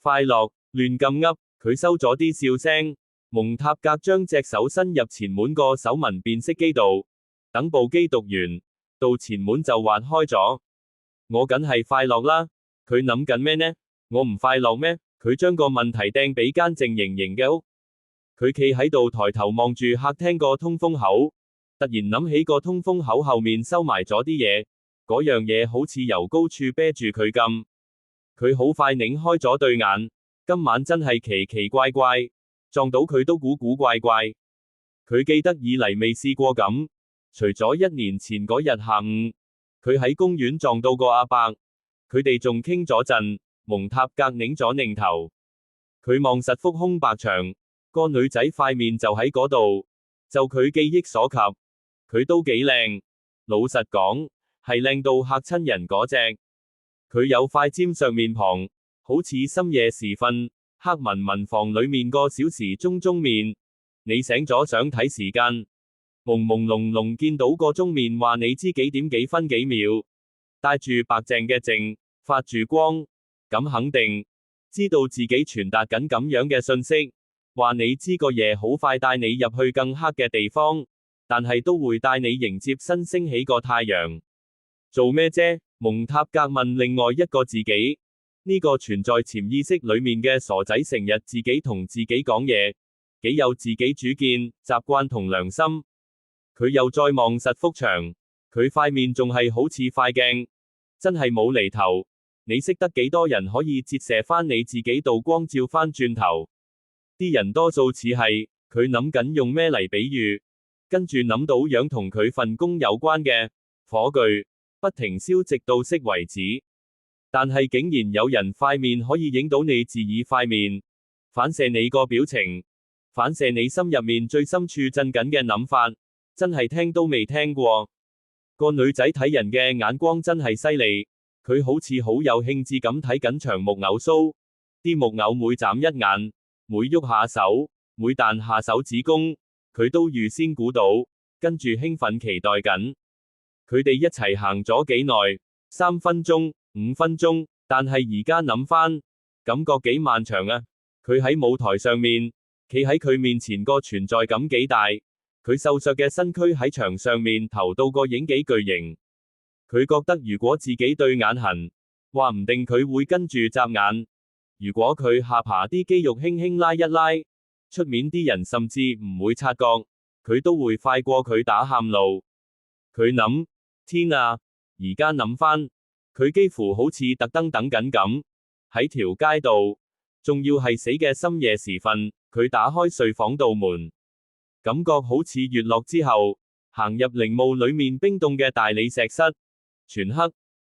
快樂，亂咁噏，佢收咗啲笑聲。蒙塔格將隻手伸入前門個手紋辨識機度，等部機讀完，到前門就滑開咗。我梗係快樂啦，佢諗緊咩呢？我唔快樂咩？佢將個問題掟俾間靜瑩瑩嘅屋。佢企喺度抬頭望住客廳個通風口，突然諗起個通風口後面收埋咗啲嘢，嗰樣嘢好似由高處啤住佢咁。佢好快擰開咗對眼，今晚真係奇奇怪怪，撞到佢都古古怪怪。佢記得以嚟未試過咁，除咗1年前嗰日下午，佢喺公園撞到個阿伯，佢哋仲傾咗陣。蒙塔格擰咗擰頭，佢望實幅空白牆，個女仔塊面就喺嗰度，就佢記憶所及，佢都幾靚，老實講，係靚到嚇親人嗰隻。佢有塊尖削面龐，好似深夜時分，黑文文房裏面個小時鐘面，你醒咗想睇時間，朦朦朧朧見到個鐘面話你知幾點幾分幾秒，帶住白淨嘅淨，發住光。咁肯定知道自己傳達緊咁樣嘅信息，話你知個夜好快帶你入去更黑嘅地方，但係都會帶你迎接新升起個太陽。做咩啫？蒙塔格問另外一個自己，呢個存在潛意識裏面嘅傻仔成日自己同自己講嘢，幾有自己主見、習慣同良心。佢又再望實幅牆，佢塊面仲係好似塊鏡，真係冇厘頭。你識得幾多人可以折射翻你自己度光照翻轉頭？啲人多數似係，佢諗緊用咩嚟比喻，跟住諗到樣同佢份工有關嘅火炬，不停燒直到熄為止。但係竟然有人塊面可以影到你自己塊面，反射你個表情，反射你心入面最深處震緊嘅諗法，真係聽都未聽過。個女仔睇人嘅眼光真係犀利。佢好似好有興致咁睇緊長木偶須，啲木偶每眨一眼，每喐下手，每彈下手指公，佢都預先估到，跟住興奮期待緊。佢哋一齊行咗幾耐，3分鐘、5分鐘，但係而家諗翻，感覺幾漫長啊！佢喺舞台上面，企喺佢面前個存在感幾大，佢瘦削嘅身軀喺牆上面投到個影幾巨型。佢覺得如果自己對眼痕，話唔定佢會跟住眨眼。如果佢下巴啲肌肉輕輕拉一拉，出面啲人甚至唔會察覺，佢都會快過佢打喊路。佢諗，天啊！而家諗翻，佢幾乎好似特登等緊咁，喺條街度，仲要係死嘅深夜時分，佢打開睡房道門，感覺好似月落之後，行入陵墓裏面冰凍嘅大理石室。全黑，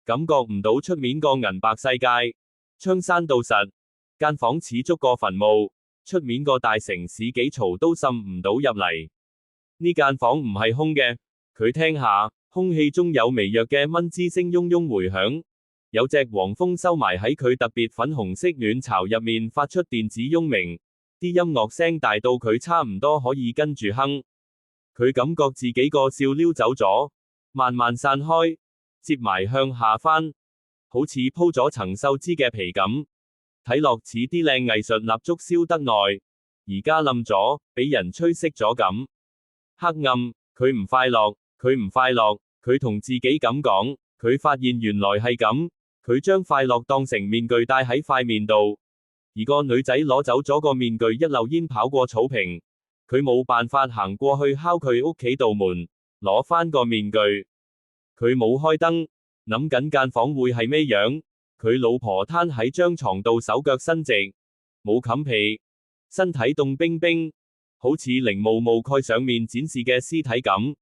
感覺唔到出面個銀白世界，窗閂到實，間房似足個墳墓，出面個大城市幾嘈都滲唔到入嚟。呢間房唔係空嘅，佢聽下，空氣中有微弱嘅蚊吱聲嗡嗡回響，有隻黃蜂收埋喺佢特別粉紅色卵巢入面發出電子嗡鳴，啲音樂聲大到佢差唔多可以跟住哼。佢感覺自己個笑溜走咗，慢慢散開。接埋向下翻，好似鋪咗層鏽脂嘅皮咁，睇落似啲靚藝術蠟燭燒得耐，而家冧咗，俾人吹熄咗咁。黑暗，佢唔快樂，佢唔快樂，佢同自己咁講，佢發現原來係咁，佢將快樂當成面具戴喺塊面度，而個女仔攞走咗個面具，一溜煙跑過草坪，佢冇辦法行過去敲佢屋企度門，攞翻個面具。佢冇開燈，諗緊間房會係咩樣。佢老婆攤喺張床度，手腳伸直，冇冚被，身體凍冰冰，好似陵墓墓蓋上面展示嘅屍體咁。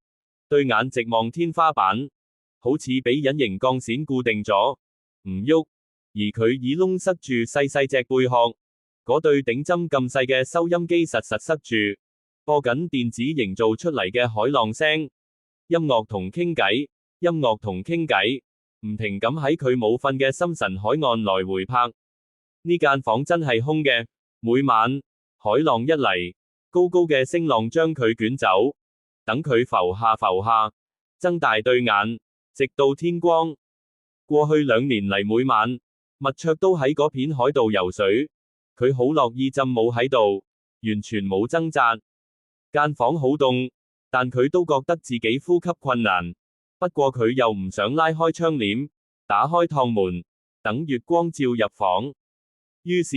對眼直望天花板，好似俾隱形鋼線固定咗，唔喐。而佢耳窿塞住細細隻貝殼，嗰對頂針咁細嘅收音機實實塞住，播緊電子營造出嚟嘅海浪聲，音樂同傾偈。音樂同傾偈，唔停咁喺佢冇瞓嘅深神海岸來回拍。呢間房真係空嘅，每晚海浪一嚟，高高嘅聲浪將佢捲走，等佢浮下浮下，睜大對眼，直到天光。過去2年嚟每晚，麥卓都喺嗰片海度游水，佢好樂意浸冇喺度，完全冇掙扎。間房好凍，但佢都覺得自己呼吸困難，不過佢又唔想拉開窗簾，打開趟門，等月光照入房。於是，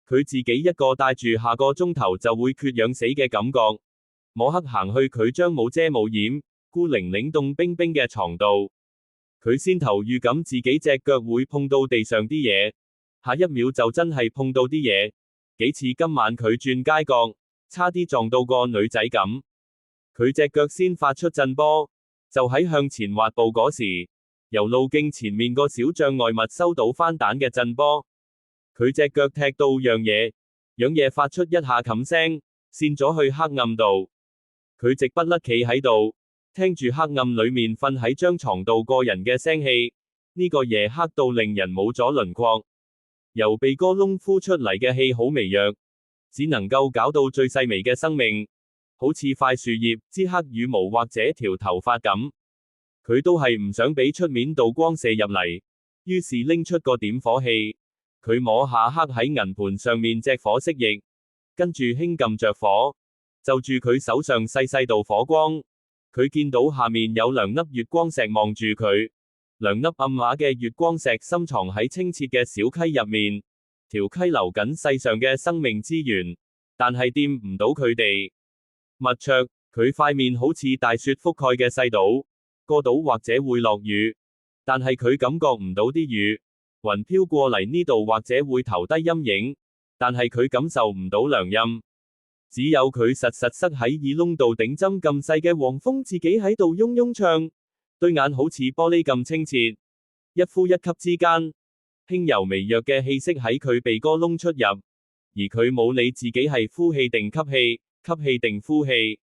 佢自己一個帶住下個鐘頭就會缺氧死嘅感覺，摸黑行去佢張冇遮冇掩、孤零零凍冰冰嘅床度。佢先頭預感自己隻腳會碰到地上啲嘢，下一秒就真係碰到啲嘢，幾次今晚佢轉街角，差啲撞到個女仔咁。佢隻腳先發出震波，就喺向前滑步嗰時，由路徑前面個小障礙物收到翻彈嘅震波，佢隻腳踢到樣嘢發出一下冚聲，跣咗去黑暗度。佢直不甩企喺度，聽住黑暗裏面瞓喺張床度個人嘅聲氣，呢個夜黑到令人冇咗輪廓，由鼻哥窿呼出嚟嘅氣好微弱，只能夠搞到最細微嘅生命，好似塊樹葉、支黑羽毛或者條頭髮咁。佢都係唔想俾出面度光射入嚟，於是拎出個點火器，佢摸下刻喺銀盤上面隻火蜥蜴，跟住輕撳着火，就住佢手上細細道火光。佢見到下面有兩粒月光石望住佢，兩粒暗啞嘅月光石深藏喺清澈嘅小溪入面，條溪流緊世上嘅生命之源，但係掂唔到佢哋。麥卓，佢塊面好似大雪覆蓋嘅細島，個島或者會落雨，但係佢感覺唔到啲雨，雲飄過嚟呢度或者會投低陰影，但係佢感受唔到涼陰。只有佢實實塞喺耳窿度頂針咁細嘅黃蜂自己喺度嗡嗡唱，對眼好似玻璃咁清澈，一呼一吸之間，輕柔微弱嘅氣息喺佢鼻哥窿出入，而佢冇理自己係呼氣定吸氣，吸氣定呼氣。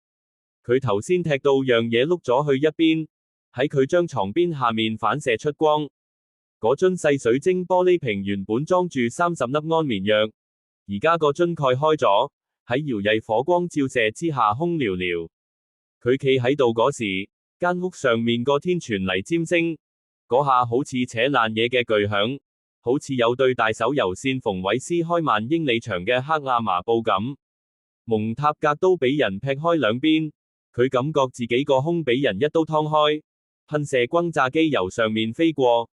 佢頭先踢到樣嘢碌咗去一邊，喺佢張床邊下面反射出光。嗰樽細水晶玻璃瓶原本裝住30粒安眠藥，而家個樽蓋開咗，喺搖曳火光照射之下空寥寥。佢企喺度嗰時，間屋上面個天傳嚟尖聲，嗰下好似扯爛嘢嘅巨響，好似有對大手由線縫毀撕開萬英里長嘅黑亞麻布咁。蒙塔格都俾人劈開兩邊，佢感覺自己個胸俾人一刀劏開，噴射轟炸機由上面飛過，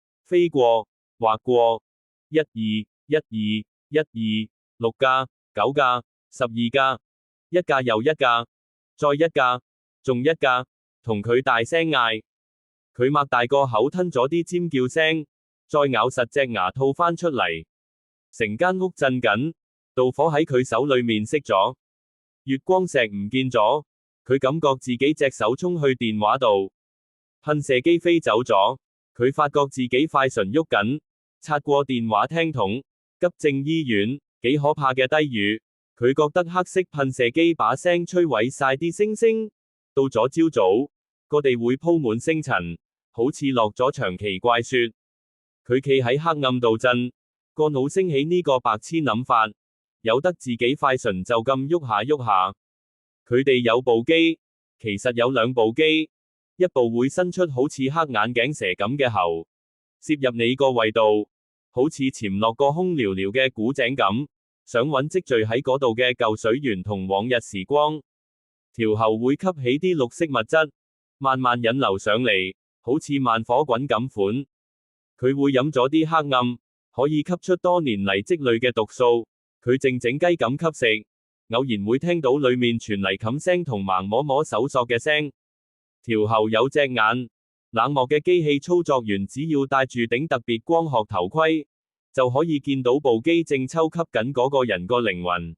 劃過，1、2、1、2、1、2、6架、9架、12架，一架又一架，再一架，仲一架，同佢大聲嗌。佢擘大個口吞咗啲尖叫聲，再咬實隻牙吐翻出嚟。成間屋震緊，導火喺佢手裏面熄咗，月光石唔見咗，佢感覺自己隻手衝去電話度，噴射機飛走咗，佢發覺自己塊唇喐緊，擦過電話聽筒，急症醫院，幾可怕嘅低語。佢覺得黑色噴射機把聲摧毀晒啲星星。到咗朝早，個地會鋪滿星塵，好似落咗場奇怪雪。佢企喺黑暗度震，個腦升起呢個白痴諗法，由得自己塊唇就咁喐下喐下。佢哋有部機，其實有兩部機，一部會伸出好似黑眼鏡蛇咁嘅喉，攝入你個胃度，好似潛落個空寥寥嘅古井咁。想揾積聚喺嗰度嘅舊水源同往日時光，條喉會吸起啲綠色物質，慢慢引流上嚟，好似慢火滾咁款。佢會飲咗啲黑暗，可以吸出多年嚟積累嘅毒素。佢靜靜雞咁吸食，偶然會聽到裏面傳嚟冚聲同盲摸摸搜索嘅聲。條喉有隻眼，冷漠嘅機器操作員只要戴住頂特別光學頭盔，就可以見到部機正抽吸緊嗰個人個靈魂。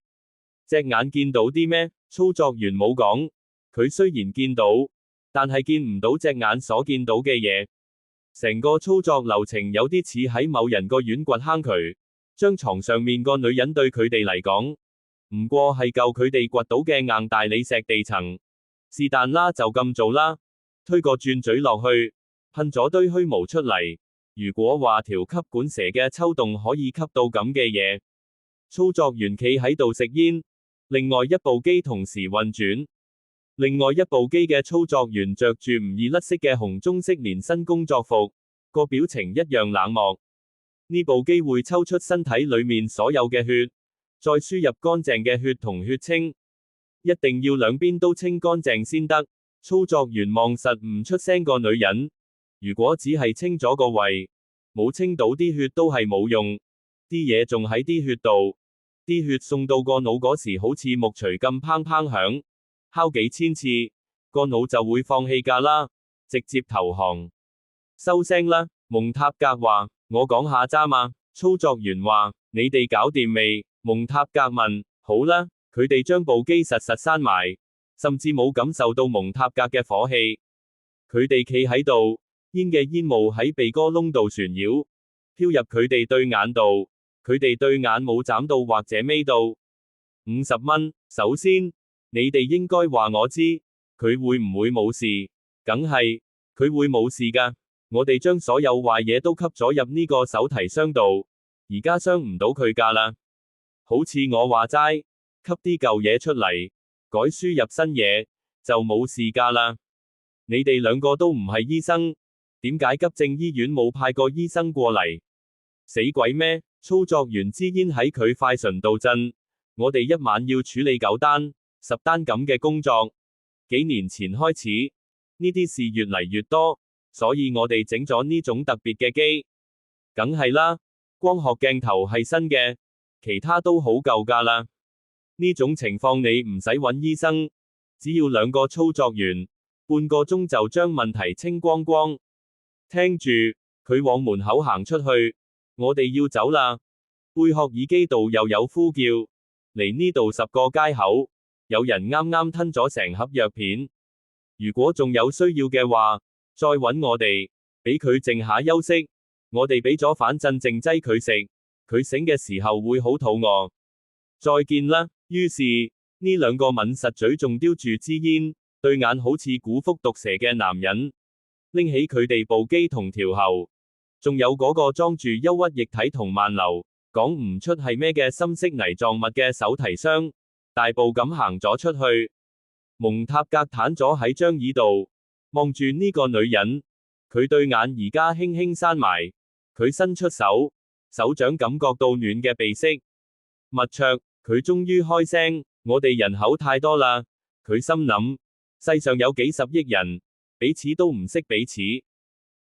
隻眼見到啲咩？操作員冇講。佢雖然見到，但係見唔到隻眼所見到嘅嘢。成個操作流程有啲似喺某人個院掘坑渠，張床上面個女人對佢哋嚟講，唔過係舊佢哋掘到嘅硬大理石地層。是但啦，就咁做啦。推個轉嘴落去，噴咗堆虛無出嚟。如果話條吸管蛇嘅抽動可以吸到咁嘅嘢，操作員企喺度食煙，另外一部機同時運轉，另外一部機嘅操作員着住唔易甩色嘅紅棕色連身工作服，個表情一樣冷漠。呢部機會抽出身體裏面所有嘅血，再輸入乾淨嘅血同血清，一定要兩邊都清乾淨先得。操作員望實唔出聲個女人，如果只係清咗個胃，冇清到啲血都係冇用，啲嘢仲喺啲血度，啲血送到個腦嗰時好似木錘咁砰砰響，敲幾千次，個腦就會放棄㗎啦，直接投降。收聲啦，蒙塔格話，我講下咋嘛。操作員話，你哋搞掂未？蒙塔格問，好啦，佢哋將部機實閂埋，甚至冇感受到蒙塔格嘅火氣。佢哋企喺度，煙嘅煙霧喺鼻哥窿度旋繞，飄入佢哋對眼度。佢哋對眼冇眨到或者眯到。50蚊，首先，你哋應該話我知，佢會唔會冇事？梗係，佢會冇事㗎。我哋將所有壞嘢都吸咗入呢個手提箱度，而家傷唔到佢㗎啦。好似我話齋，吸啲舊嘢出嚟，改輸入新嘢，就冇事㗎啦。你哋兩個都唔係醫生，點解急症醫院冇派個醫生過嚟？死鬼咩？操作員支煙喺佢塊唇度震。我哋一晚要處理9單、10單咁嘅工作。幾年前開始，呢啲事越嚟越多，所以我哋整咗呢種特別嘅機。梗係啦，光學鏡頭係新嘅，其他都好舊㗎啦。呢種情況你唔使揾醫生，只要2個操作員，半個鐘就將問題清光光。聽住，佢往門口行出去。我哋要走啦。貝殼耳機度又有呼叫，嚟呢度10個街口，有人啱啱吞咗成盒藥片。如果仲有需要嘅話，再揾我哋，俾佢靜下休息。我哋俾咗反鎮靜劑佢食，佢醒嘅時候會好肚餓。再見啦。於是，呢2個抿實嘴仲叼住支煙，對眼好似古腹毒蛇嘅男人，拎起佢哋部機同條喉。仲有嗰個裝住憂鬱液體同慢流，講唔出係咩嘅深色泥狀物嘅手提箱，大步咁行咗出去。蒙塔格攤咗喺張椅度，望住呢個女人，佢對眼而家輕輕閂埋，佢伸出手，手掌感覺到暖嘅鼻息。密卓，佢終於開聲，我哋人口太多啦，佢心諗，世上有幾十億人，彼此都唔識彼此。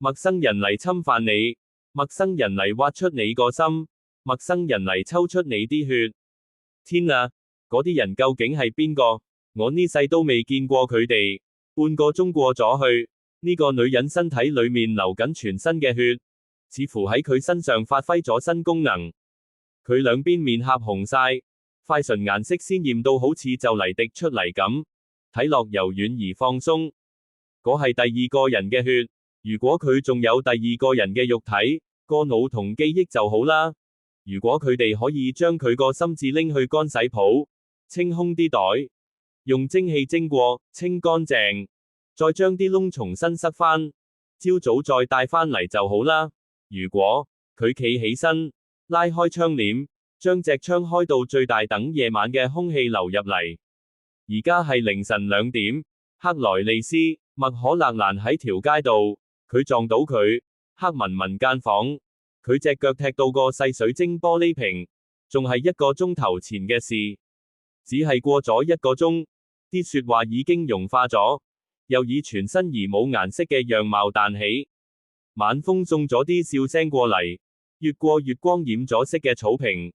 陌生人嚟侵犯你，陌生人嚟挖出你個心，陌生人嚟抽出你啲血。天啊，嗰啲人究竟係邊個？我呢世都未見過佢哋。半個鐘過咗去，呢個女人身體裏面流緊全身嘅血，似乎喺佢身上發揮咗新功能。佢兩邊面頰紅晒，塊唇顏色鮮豔到好似就嚟滴出嚟咁，睇落柔軟而放鬆。嗰係第2個人嘅血。如果佢仲有第2個人嘅肉體，個腦同記憶就好啦。如果佢哋可以將佢個心智拎去乾洗鋪，清空啲袋，用蒸汽蒸過，清乾淨，再將啲窿重新塞返，朝早再帶返嚟就好啦。如果佢企起身，拉開窗簾，將隻窗開到最大，等夜晚嘅空氣流入嚟。而家係凌晨2點，克萊利斯·麥可勒蘭喺條街度。佢撞到佢，黑文文間房，佢隻腳踢到個細水晶玻璃瓶，仲係1個鐘頭前嘅事。只係過咗1個鐘，啲說話已經融化咗，又以全新而冇顏色嘅樣貌彈起。晚風送咗啲笑聲過嚟，越過月光染咗色嘅草坪，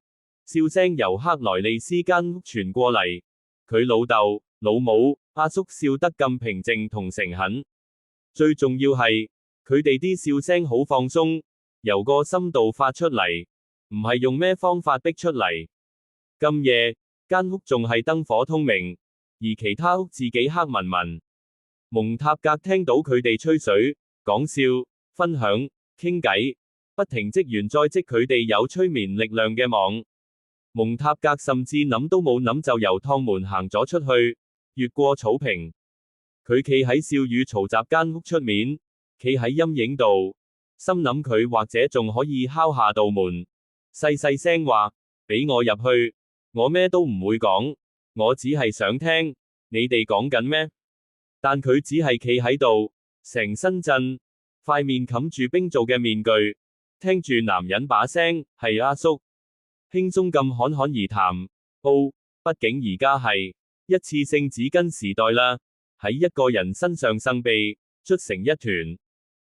笑聲由克萊利斯間屋傳過嚟。佢老豆、老母、阿叔笑得咁平靜同誠懇，最重要係，佢哋啲笑聲好放鬆，由個心度發出嚟，唔係用咩方法逼出嚟。咁夜，間屋仲係燈火通明，而其他屋自己黑文文。蒙塔格聽到佢哋吹水、講笑、分享、傾偈，不停織完再織佢哋有催眠力量嘅網。蒙塔格甚至諗都冇諗就由趟門行咗出去，越過草坪。佢企喺笑語嘈雜間屋出面，企喺陰影度，心諗佢或者仲可以敲下道門，細細聲話，俾我入去，我咩都唔會講，我只係想聽，你哋講緊咩？但佢只係企喺度，成身震，塊面冚住冰做嘅面具，聽住男人把聲，係阿叔，輕鬆咁侃侃而談。畢竟而家係一次性紙巾時代啦，喺一個人身上擤鼻，捽成一團，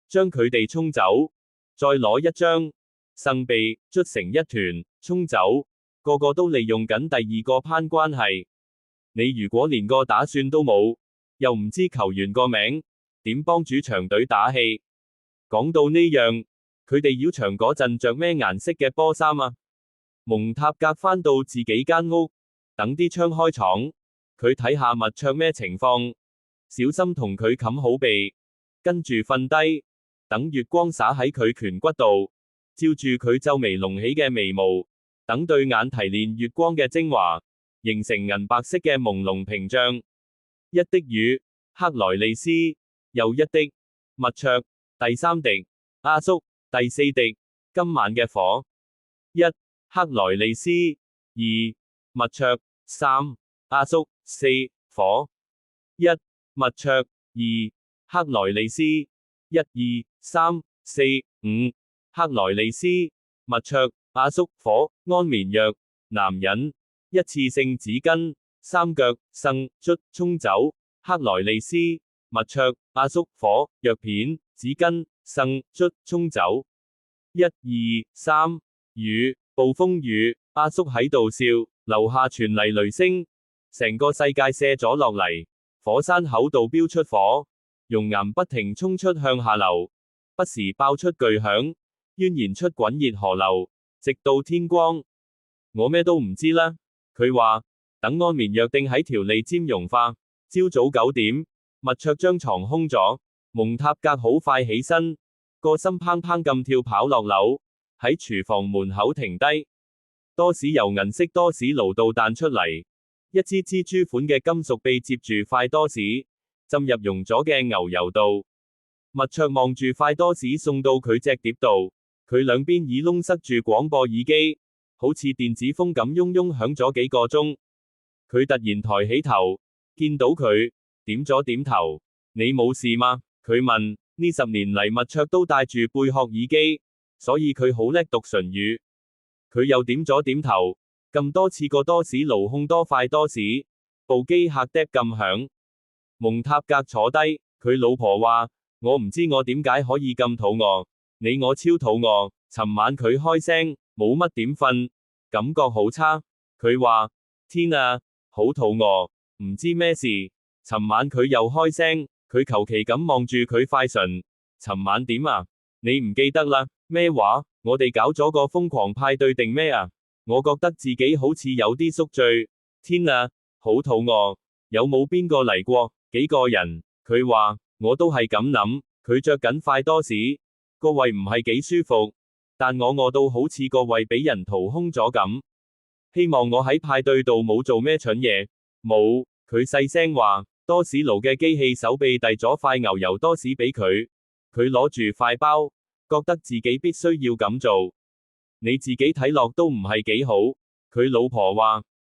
將佢哋沖走，再攞一張擤鼻，捽成一團，沖走，個個都利用緊第二個攀關係。你如果連個打算都冇，又唔知球員個名，點幫主場隊打氣？講到呢樣，佢哋繞場嗰陣着咩顏色嘅波衫啊？蒙塔格返到自己間屋，等啲窗開敞，佢睇下麥卓咩情況，小心同佢冚好鼻，跟住瞓低，等月光灑喺佢顴骨度，照住佢皺眉隆起嘅眉毛，等對眼提煉月光嘅精華，形成銀白色嘅朦朧屏障。一滴雨，克萊利斯，又一滴，麥卓，第三滴，阿叔，第四滴，今晚嘅火。一，克萊利斯，二，麥卓，三，阿叔，四，火。一，麥卓，二，克萊利斯，一二三四五，克萊利斯，麥卓，阿叔，火。安眠藥，男人，一次性紙巾，三腳，擤，捽，沖走，克萊利斯，麥卓，阿叔，火。藥片，紙巾，擤，捽，沖走。一二三，雨，暴風雨，阿叔喺度笑，樓下傳嚟雷聲，成個世界卸咗落嚟，火山口度飆出火，熔岩不停衝出向下流，不時爆出巨響，蜿蜒出滾熱河流，直到天光。我咩都唔知啦，佢話，等安眠藥定喺條脷尖融化。朝早9點，麥卓張床空咗，蒙塔格好快起身，個心砰砰咁跳跑落樓，喺廚房門口停低。多士由銀色多士爐度彈出嚟，一支蜘蛛款嘅金屬臂接住塊多士，浸入溶咗嘅牛油度。麥卓望住塊多士送到佢隻碟度，佢兩邊耳窿塞住廣播耳機，好似電子風咁嗡嗡響咗幾個鐘。佢突然抬起頭，見到佢，點咗點頭。你冇事嗎？佢問。呢10年嚟麥卓都戴住貝殼耳機，所以佢好叻讀唇語。佢又點咗點頭，咁多次個多士爐控多塊多士，部機嚇嗒咁響。蒙塔格坐低，佢老婆話：我唔知我點解可以咁肚餓，我超肚餓。尋晚佢開聲，冇乜點瞓，感覺好差。佢話：天啊，好肚餓，唔知咩事。尋晚佢又開聲，佢求其咁望住佢塊唇。尋晚點啊？你唔記得啦？咩話？我哋搞咗個瘋狂派對定咩啊？我覺得自己好似有啲宿醉。天啊，好肚餓。有冇邊個嚟過？幾個人？佢話，我都係咁諗。佢着緊塊多士，個胃唔係幾舒服，但我餓到好似個胃俾人掏空咗咁。希望我喺派對度冇做咩蠢嘢。冇，佢細聲話。多士爐嘅機器手臂遞咗塊牛油多士俾佢，佢攞住塊包，覺得自己必須要咁做。你自己睇落都唔係幾好，佢老婆話。